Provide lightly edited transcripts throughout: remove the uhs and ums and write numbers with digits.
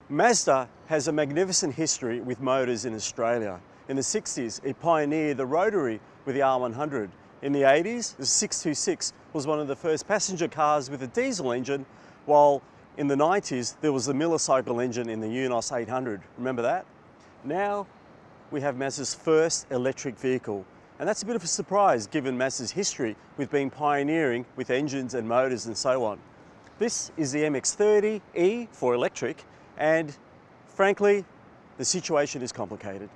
Mazda has a magnificent history with motors in Australia. In the 60s, it pioneered the rotary with the R100. In the 80s, the 626 was one of the first passenger cars with a diesel engine, while in the 90s, there was the millicycle engine in the Unos 800. Remember that? Now, we have Mazda's first electric vehicle. And that's a bit of a surprise given Mazda's history with being pioneering with engines and motors and so on. This is the MX-30E for electric, and frankly, the situation is complicated.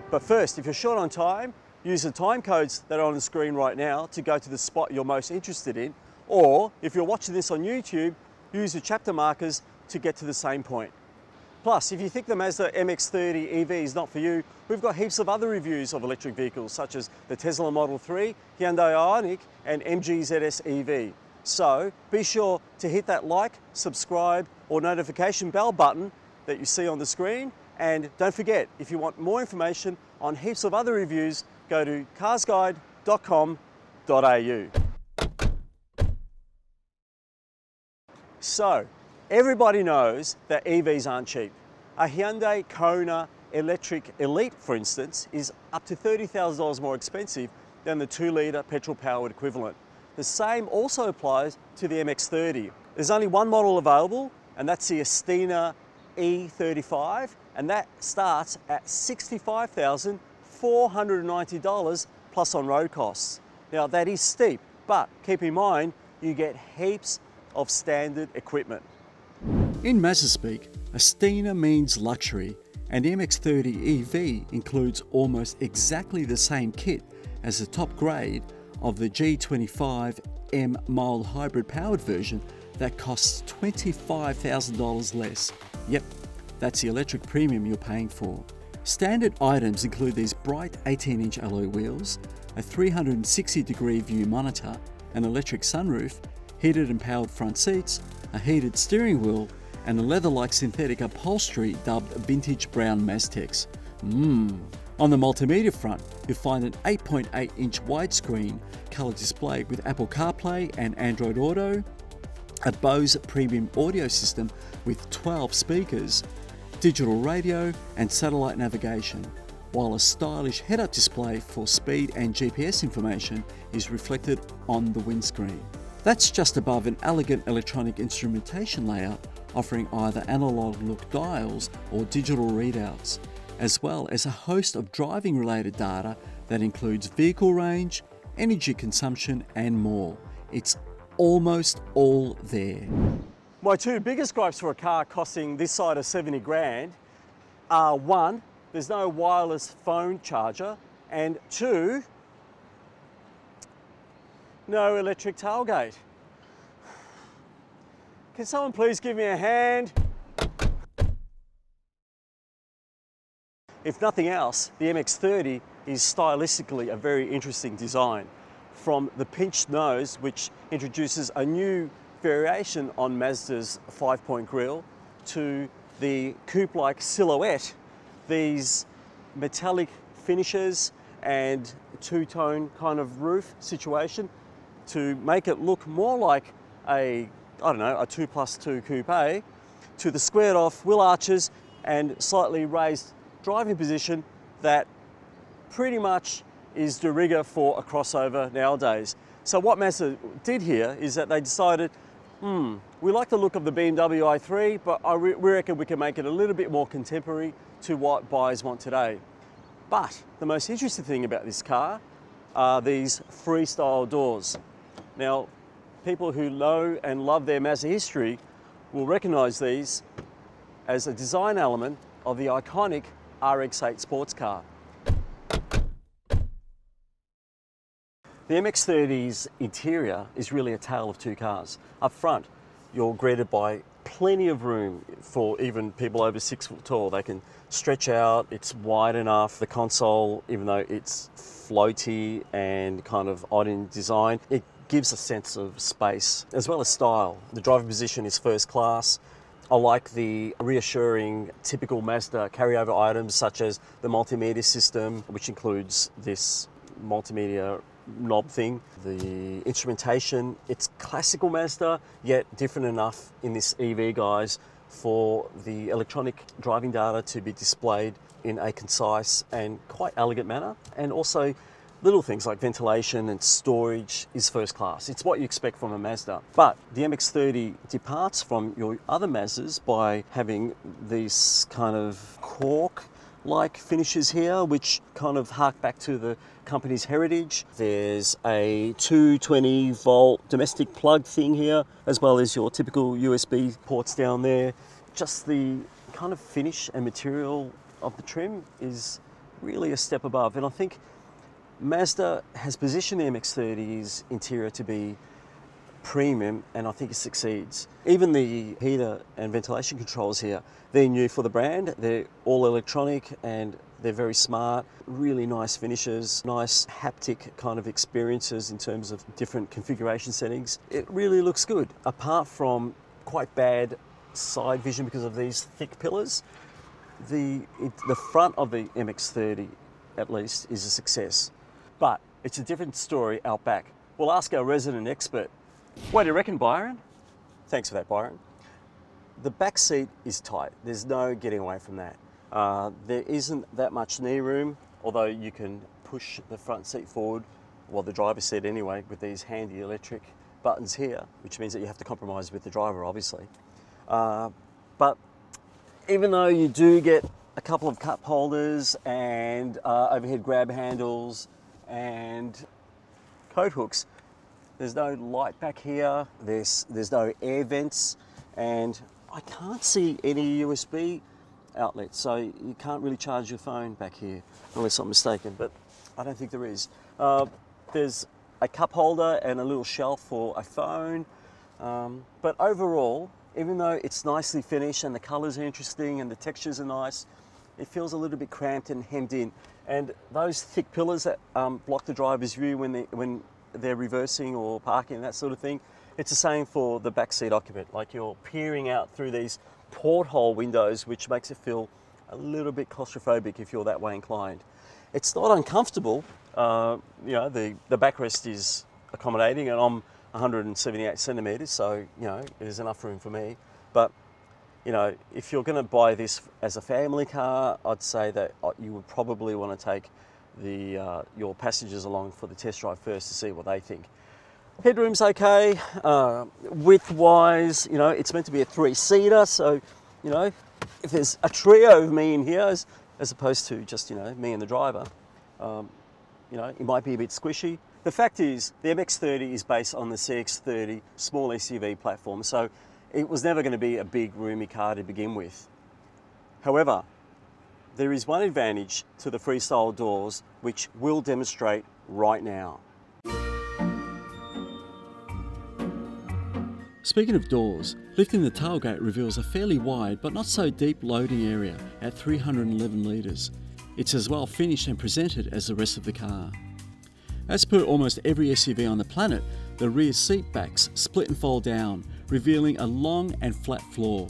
But first, if you're short on time, use the time codes that are on the screen right now to go to the spot you're most interested in, or if you're watching this on YouTube, use the chapter markers to get to the same point. Plus, if you think the Mazda MX-30 EV is not for you, we've got heaps of other reviews of electric vehicles such as the Tesla Model 3, Hyundai Ioniq and MG ZS EV. So be sure to hit that like, subscribe or notification bell button that you see on the screen. And don't forget, if you want more information on heaps of other reviews, go to carsguide.com.au. So, everybody knows that EVs aren't cheap. A Hyundai Kona Electric Elite, for instance, is up to $30,000 more expensive than the 2-litre petrol-powered equivalent. The same also applies to the MX-30. There's only one model available, and that's the Astina E35, and that starts at $65,490 plus on-road costs. Now, that is steep, but keep in mind, you get heaps of standard equipment. In Mazda speak, Astina means luxury, and the MX-30 EV includes almost exactly the same kit as the top grade of the G25M mild hybrid powered version that costs $25,000 less. Yep, that's the electric premium you're paying for. Standard items include these bright 18-inch alloy wheels, a 360-degree view monitor, an electric sunroof, heated and powered front seats, a heated steering wheel, and a leather-like synthetic upholstery dubbed Vintage Brown Maztex. On the multimedia front, you'll find an 8.8-inch widescreen colour display with Apple CarPlay and Android Auto, a Bose premium audio system with 12 speakers, digital radio and satellite navigation, while a stylish head-up display for speed and GPS information is reflected on the windscreen. That's just above an elegant electronic instrumentation layout offering either analog look dials or digital readouts, as well as a host of driving related data that includes vehicle range, energy consumption and more. It's almost all there. My two biggest gripes for a car costing this side of 70 grand are: one, there's no wireless phone charger, and two, no electric tailgate. Can someone please give me a hand? If nothing else, the MX-30 is stylistically a very interesting design. From the pinched nose, which introduces a new variation on Mazda's 5-point grille, to the coupe-like silhouette, these metallic finishes and two-tone kind of roof situation to make it look more like a 2+2 coupe, to the squared off wheel arches and slightly raised driving position that pretty much is de rigueur for a crossover nowadays. So what Mazda did here is that they decided, we like the look of the BMW i3, but we reckon we can make it a little bit more contemporary to what buyers want today. But the most interesting thing about this car are these freestyle doors. Now, people who know and love their Mazda history will recognize these as a design element of the iconic RX-8 sports car. The MX-30's interior is really a tale of two cars. Up front, you're greeted by plenty of room for even people over 6 foot tall. They can stretch out, it's wide enough. The console, even though it's floaty and kind of odd in design, it gives a sense of space as well as style. The driving position is first class. I like the reassuring typical Mazda carryover items such as the multimedia system, which includes this multimedia knob thing. The instrumentation, it's classical Mazda, yet different enough in this EV, guys, for the electronic driving data to be displayed in a concise and quite elegant manner. And also little things like ventilation and storage is first class. It's what you expect from a Mazda. But the MX-30 departs from your other Mazdas by having these kind of cork-like finishes here, which kind of hark back to the company's heritage. There's a 220 volt domestic plug thing here, as well as your typical USB ports down there. Just the kind of finish and material of the trim is really a step above. And I think Mazda has positioned the MX-30's interior to be premium, and I think it succeeds. Even the heater and ventilation controls here, they're new for the brand. They're all electronic and they're very smart, really nice finishes, nice haptic kind of experiences in terms of different configuration settings. It really looks good. Apart from quite bad side vision because of these thick pillars, the front of the MX-30 at least is a success. But it's a different story out back. We'll ask our resident expert. What do you reckon, Byron? Thanks for that, Byron. The back seat is tight. There's no getting away from that. There isn't that much knee room, although you can push the front seat forward, well, the driver's seat anyway, with these handy electric buttons here, which means that you have to compromise with the driver, obviously. But even though you do get a couple of cup holders and overhead grab handles and coat hooks, there's no light back here, there's no air vents, and I can't see any USB outlets, so you can't really charge your phone back here, unless I'm mistaken, but I don't think there is. There's a cup holder and a little shelf for a phone, but overall, even though it's nicely finished and the colors are interesting and the textures are nice, it feels a little bit cramped and hemmed in. And those thick pillars that block the driver's view when they're reversing or parking and that sort of thing, it's the same for the backseat occupant. Like, you're peering out through these porthole windows, which makes it feel a little bit claustrophobic if you're that way inclined. It's not uncomfortable. You know, the backrest is accommodating, and I'm 178 centimeters, so, you know, there's enough room for me. But, you know, if you're going to buy this as a family car, I'd say that you would probably want to take your passengers along for the test drive first to see what they think. Headroom's okay. Width-wise, you know, it's meant to be a 3-seater, so, you know, if there's a trio of me in here, as opposed to just, you know, me and the driver, you know, it might be a bit squishy. The fact is, the MX-30 is based on the CX-30 small SUV platform, so it was never going to be a big, roomy car to begin with. However, there is one advantage to the freestyle doors, which we'll demonstrate right now. Speaking of doors, lifting the tailgate reveals a fairly wide but not so deep loading area at 311 litres. It's as well finished and presented as the rest of the car. As per almost every SUV on the planet, the rear seat backs split and fold down, revealing a long and flat floor.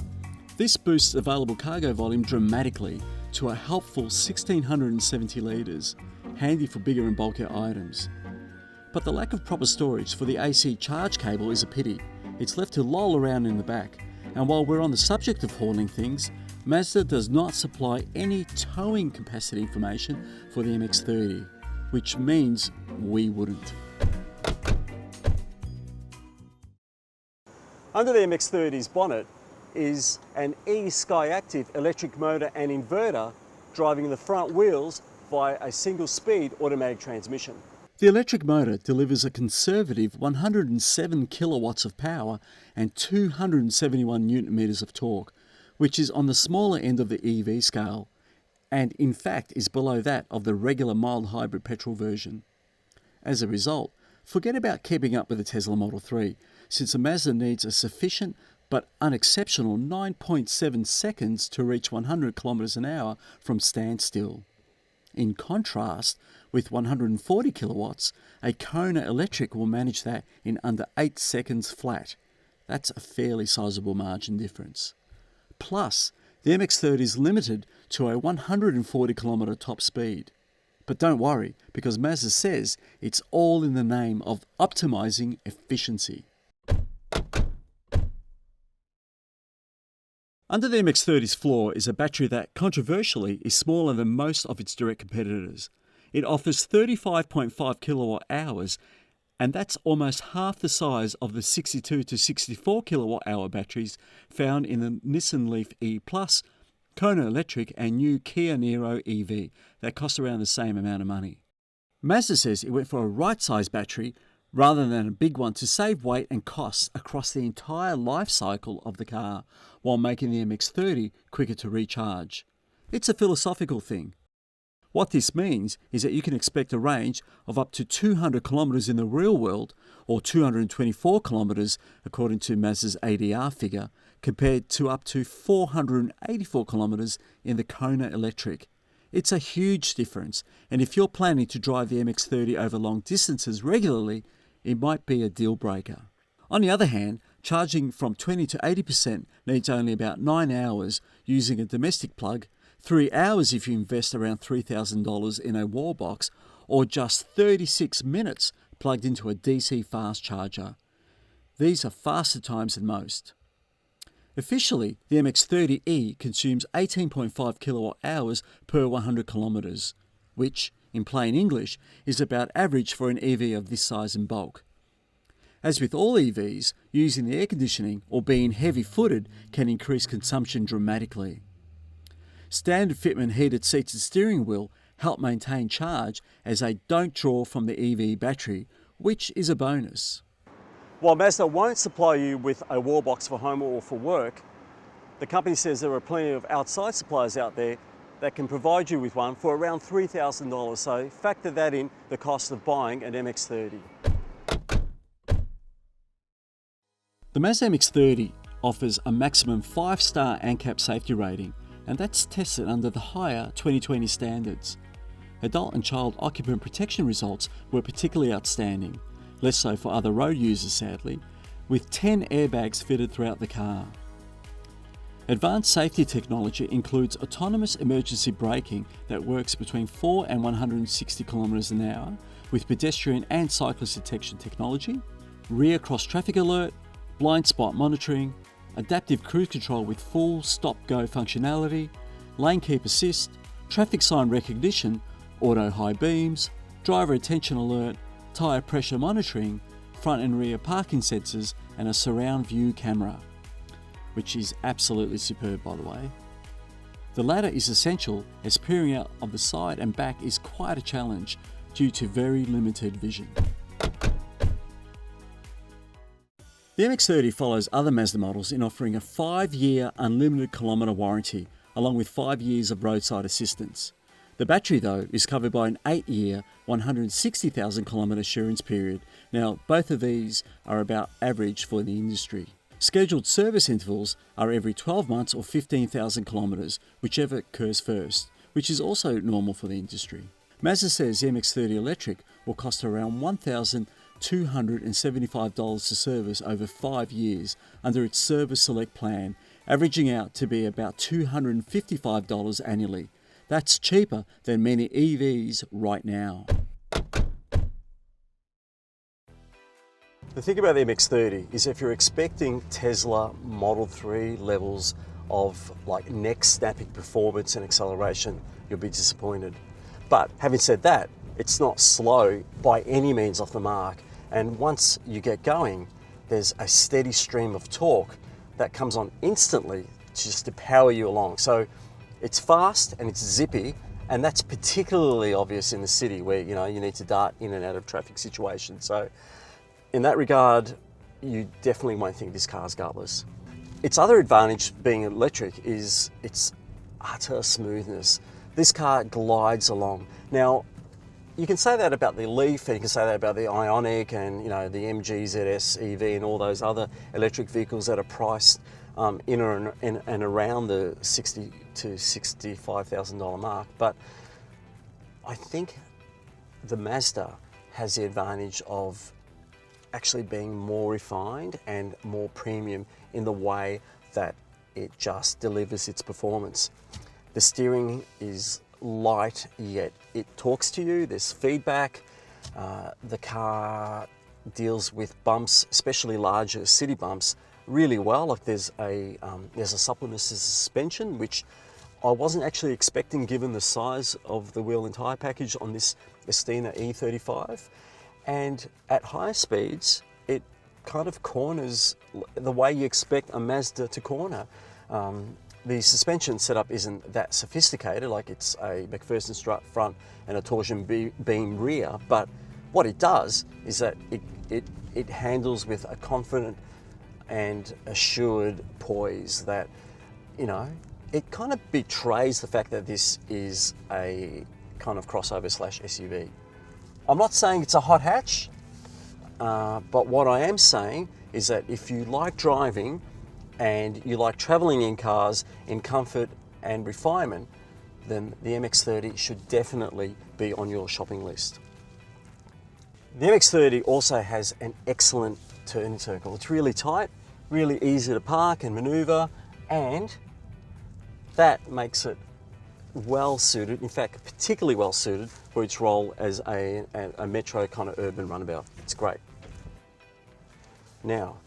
This boosts available cargo volume dramatically to a helpful 1,670 litres, handy for bigger and bulkier items. But the lack of proper storage for the AC charge cable is a pity. It's left to loll around in the back, and while we're on the subject of hauling things, Mazda does not supply any towing capacity information for the MX-30, which means we wouldn't. Under the MX-30's bonnet is an eSkyActiv electric motor and inverter driving the front wheels via a single-speed automatic transmission. The electric motor delivers a conservative 107 kilowatts of power and 271 newton meters of torque, which is on the smaller end of the EV scale, and in fact is below that of the regular mild hybrid petrol version. As a result, forget about keeping up with the Tesla Model 3, since the Mazda needs a sufficient but unexceptional 9.7 seconds to reach 100 kilometers an hour from standstill. In contrast, with 140 kilowatts, a Kona Electric will manage that in under 8 seconds flat. That's a fairly sizable margin difference. Plus, the MX-30 is limited to a 140 kilometer top speed. But don't worry, because Mazda says it's all in the name of optimizing efficiency. Under the MX-30's floor is a battery that, controversially, is smaller than most of its direct competitors. It offers 35.5 kilowatt hours, and that's almost half the size of the 62 to 64 kilowatt hour batteries found in the Nissan Leaf E+, Kona Electric and new Kia Niro EV that cost around the same amount of money. Mazda says it went for a right-size battery rather than a big one to save weight and costs across the entire life cycle of the car, while making the MX-30 quicker to recharge. It's a philosophical thing. What this means is that you can expect a range of up to 200 kilometers in the real world, or 224 kilometers according to Mazda's ADR figure, compared to up to 484 kilometers in the Kona Electric. It's a huge difference, and if you're planning to drive the MX-30 over long distances regularly, it might be a deal breaker. On the other hand, charging from 20 to 80% needs only about 9 hours using a domestic plug, 3 hours if you invest around $3,000 in a wall box, or just 36 minutes plugged into a DC fast charger. These are faster times than most. Officially, the MX-30E consumes 18.5 kilowatt hours per 100 kilometers, which, in plain English, is about average for an EV of this size and bulk. As with all EVs, using the air conditioning or being heavy-footed can increase consumption dramatically. Standard fitment heated seats and steering wheel help maintain charge as they don't draw from the EV battery, which is a bonus. While Mazda won't supply you with a wall box for home or for work, the company says there are plenty of outside suppliers out there that can provide you with one for around $3,000, so factor that in the cost of buying an MX-30. The Mazda MX-30 offers a maximum 5-star ANCAP safety rating, and that's tested under the higher 2020 standards. Adult and child occupant protection results were particularly outstanding, less so for other road users sadly, with 10 airbags fitted throughout the car. Advanced safety technology includes autonomous emergency braking that works between 4 and 160 km an hour with pedestrian and cyclist detection technology, rear cross-traffic alert, blind spot monitoring, adaptive cruise control with full stop-go functionality, lane keep assist, traffic sign recognition, auto high beams, driver attention alert, tyre pressure monitoring, front and rear parking sensors, and a surround view camera, which is absolutely superb by the way. The latter is essential as peering out of the side and back is quite a challenge due to very limited vision. The MX-30 follows other Mazda models in offering a 5-year unlimited kilometre warranty, along with 5 years of roadside assistance. The battery, though, is covered by an 8-year, 160,000 kilometre assurance period. Now, both of these are about average for the industry. Scheduled service intervals are every 12 months or 15,000 kilometres, whichever occurs first, which is also normal for the industry. Mazda says the MX-30 Electric will cost around $1,275 to service over 5 years under its Service Select plan, averaging out to be about $255 annually. That's cheaper than many EVs right now. The thing about the MX-30 is if you're expecting Tesla Model 3 levels of like neck-snapping performance and acceleration, you'll be disappointed. But having said that, it's not slow by any means off the mark. And once you get going, there's a steady stream of torque that comes on instantly just to power you along. So it's fast and it's zippy, and that's particularly obvious in the city where you need to dart in and out of traffic situations. So in that regard, you definitely won't think this car's gutless. Its other advantage being electric is its utter smoothness. This car glides along. Now, you can say that about the Leaf, and you can say that about the Ioniq and the MG ZS EV and all those other electric vehicles that are priced in and around the $60,000 to $65,000 mark. But I think the Mazda has the advantage of actually being more refined and more premium in the way that it just delivers its performance. The steering is light, yet it talks to you. There's feedback. The car deals with bumps, especially larger city bumps, really well. Like there's a suppleness of suspension, which I wasn't actually expecting given the size of the wheel and tyre package on this Astina E35. And at high speeds, it kind of corners the way you expect a Mazda to corner. The suspension setup isn't that sophisticated, like it's a McPherson strut front and a torsion beam rear, but what it does is that it handles with a confident and assured poise that, you know, it kind of betrays the fact that this is a kind of crossover slash SUV. I'm not saying it's a hot hatch, but what I am saying is that if you like driving and you like traveling in cars in comfort and refinement, then the MX-30 should definitely be on your shopping list. The MX-30 also has an excellent turning circle. It's really tight, really easy to park and maneuver, and that makes it well suited, in fact, particularly well suited for its role as a metro kind of urban runabout. It's great. Now,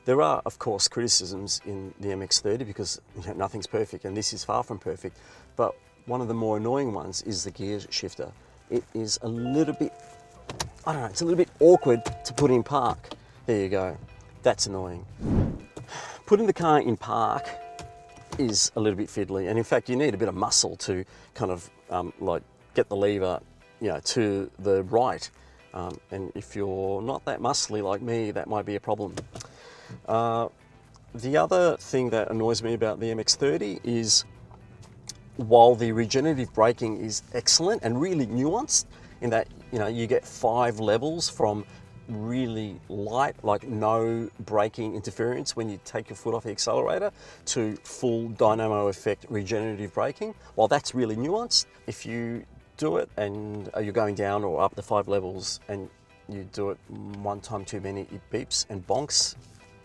there are, of course, criticisms in the MX-30 because, you know, nothing's perfect, and this is far from perfect, but one of the more annoying ones is the gear shifter. It is a little bit, I don't know, it's a little bit awkward to put in park. There you go. That's annoying. Putting the car in park is a little bit fiddly, and in fact you need a bit of muscle to kind of like get the lever, you know, to the right, and if you're not that muscly like me, that might be a problem. The other thing that annoys me about the MX-30 is, while the regenerative braking is excellent and really nuanced in that, you know, you get 5 levels from really light, like no braking interference when you take your foot off the accelerator, to full dynamo effect regenerative braking. While that's really nuanced, if you do it and you're going down or up the 5 levels and you do it one time too many, it beeps and bonks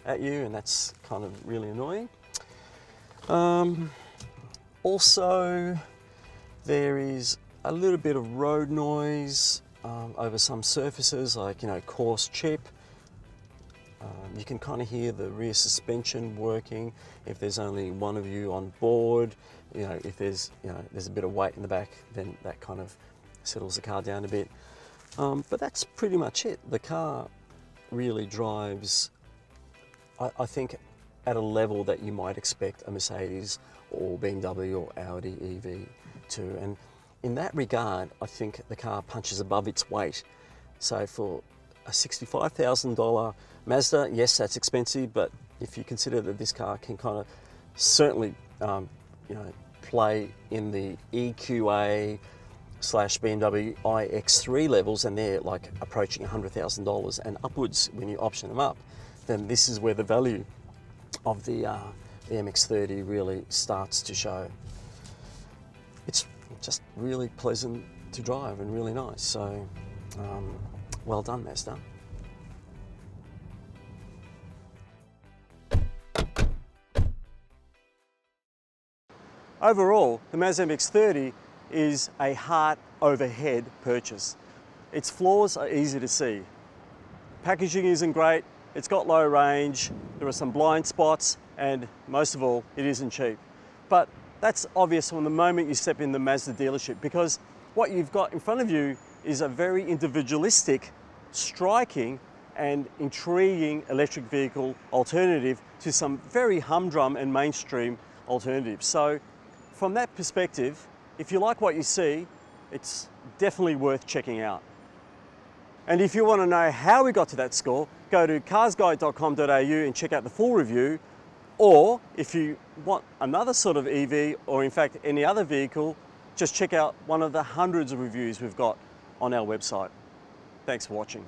at you, and that's kind of really annoying. Also, there is a little bit of road noise over some surfaces, like, you know, coarse chip. You can kind of hear the rear suspension working if there's only one of you on board. You know, if there's a bit of weight in the back, then that kind of settles the car down a bit. But that's pretty much it. The car really drives, I think, at a level that you might expect a Mercedes or BMW or Audi EV to. And in that regard, I think the car punches above its weight. So for a $65,000 Mazda, yes, that's expensive, but if you consider that this car can kind of certainly, you know, play in the EQA / BMW iX3 levels, and they're like approaching $100,000 and upwards when you option them up, then this is where the value of the MX-30 really starts to show. It's just really pleasant to drive and really nice. So, well done, Mazda. Overall, the Mazda MX-30 is a heart over head purchase. Its flaws are easy to see. Packaging isn't great, it's got low range, there are some blind spots, and most of all, it isn't cheap. But that's obvious from the moment you step in the Mazda dealership, because what you've got in front of you is a very individualistic, striking, and intriguing electric vehicle alternative to some very humdrum and mainstream alternatives. So from that perspective, if you like what you see, it's definitely worth checking out. And if you want to know how we got to that score, go to carsguide.com.au and check out the full review. Or if you want another sort of EV, or in fact any other vehicle, just check out one of the hundreds of reviews we've got on our website. Thanks for watching.